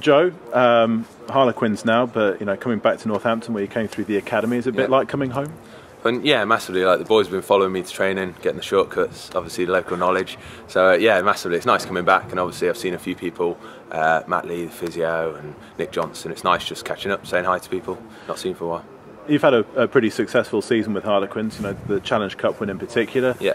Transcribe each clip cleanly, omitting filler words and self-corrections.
Joe, Harlequins now, but coming back to Northampton where you came through the academy, is it a bit like coming home? And yeah, massively. Like the boys have been following me to training, getting the shortcuts, obviously local knowledge. So yeah, massively. It's nice coming back, and obviously I've seen a few people, Matt Lee, the physio, and Nick Johnson. It's nice just catching up, saying hi to people not seen for a while. You've had a pretty successful season with Harlequins. The Challenge Cup win in particular. Yeah.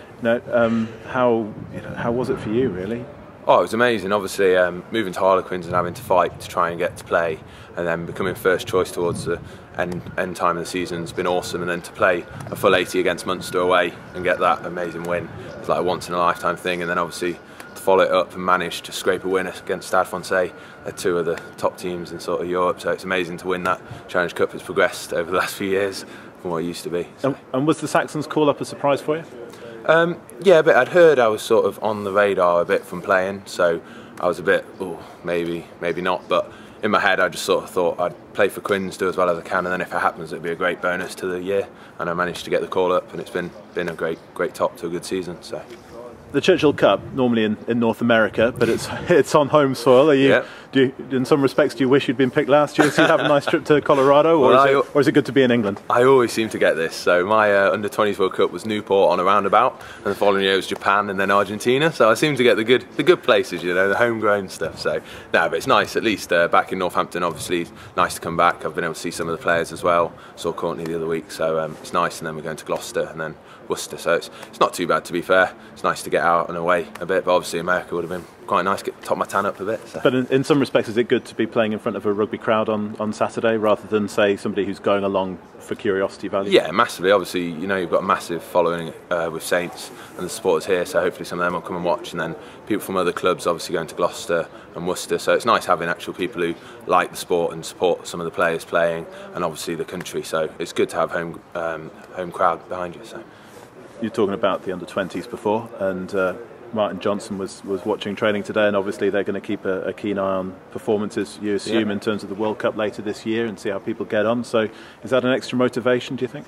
How was it for you, really? Oh, it was amazing. Obviously, moving to Harlequins and having to fight to try and get to play, and then becoming first choice towards the end time of the season has been awesome. And then to play a full 80 against Munster away and get that amazing win, it's like a once in a lifetime thing. And then obviously to follow it up and manage to scrape a win against Stade Francais, they're two of the top teams in sort of Europe. So it's amazing to win that. Challenge Cup has progressed over the last few years from what it used to be. So. And was the Saxons call up a surprise for you? Yeah, but I'd heard I was sort of on the radar a bit from playing, so I was a bit, maybe not, but in my head I just sort of thought I'd play for Quins, do as well as I can, and then if it happens it'd be a great bonus to the year, and I managed to get the call up, and it's been a great top to a good season. So. The Churchill Cup, normally in North America, but it's on home soil. In some respects, do you wish you'd been picked last year so you'd have a nice trip to Colorado, or is it good to be in England? I always seem to get this. So my under-20s World Cup was Newport on a roundabout, and the following year was Japan and then Argentina. So I seem to get the good places, the homegrown stuff. So no, but it's nice at least back in Northampton. Obviously, nice to come back. I've been able to see some of the players as well. Saw Courtney the other week, so it's nice. And then we're going to Gloucester and then Worcester. So it's not too bad, to be fair. It's nice to get out and away a bit, but obviously America would have been quite nice, get top my tan up a bit. So. But in some respects, is it good to be playing in front of a rugby crowd on Saturday rather than, say, somebody who's going along for curiosity value? Yeah, massively. Obviously, you've got a massive following with Saints and the supporters here, so hopefully some of them will come and watch, and then people from other clubs obviously going to Gloucester and Worcester. So it's nice having actual people who like the sport and support some of the players playing, and obviously the country. So it's good to have home crowd behind you. So. You're talking about the under-20s before, and Martin Johnson was watching training today, and obviously they're going to keep a keen eye on performances, you assume, in terms of the World Cup later this year, and see how people get on. So is that an extra motivation, do you think?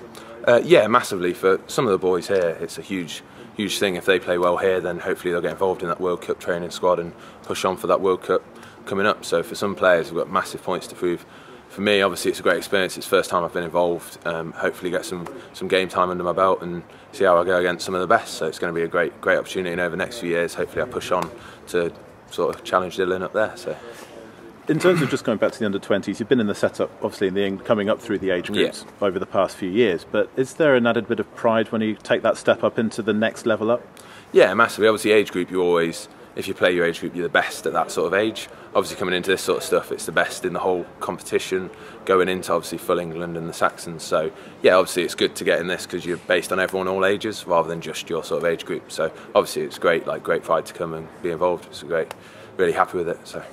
Yeah, massively. For some of the boys here, it's a huge thing. If they play well here, then hopefully they'll get involved in that World Cup training squad and push on for that World Cup coming up. So for some players, we've got massive points to prove. For me, obviously, it's a great experience. It's the first time I've been involved. Hopefully, get some game time under my belt and see how I go against some of the best. So it's going to be a great opportunity. And over the next few years, hopefully, I push on to sort of challenge Dylan up there. So. In terms of just going back to the under-20s, you've been in the setup, obviously, coming up through the age groups over the past few years. But is there an added bit of pride when you take that step up into the next level up? Yeah, massively. Obviously, age group, you always, if you play your age group, you're the best at that sort of age. Obviously, coming into this sort of stuff, it's the best in the whole competition, going into obviously full England and the Saxons. So yeah, obviously it's good to get in this because you're based on everyone all ages rather than just your sort of age group. So obviously it's great pride to come and be involved. It's great, really happy with it. So.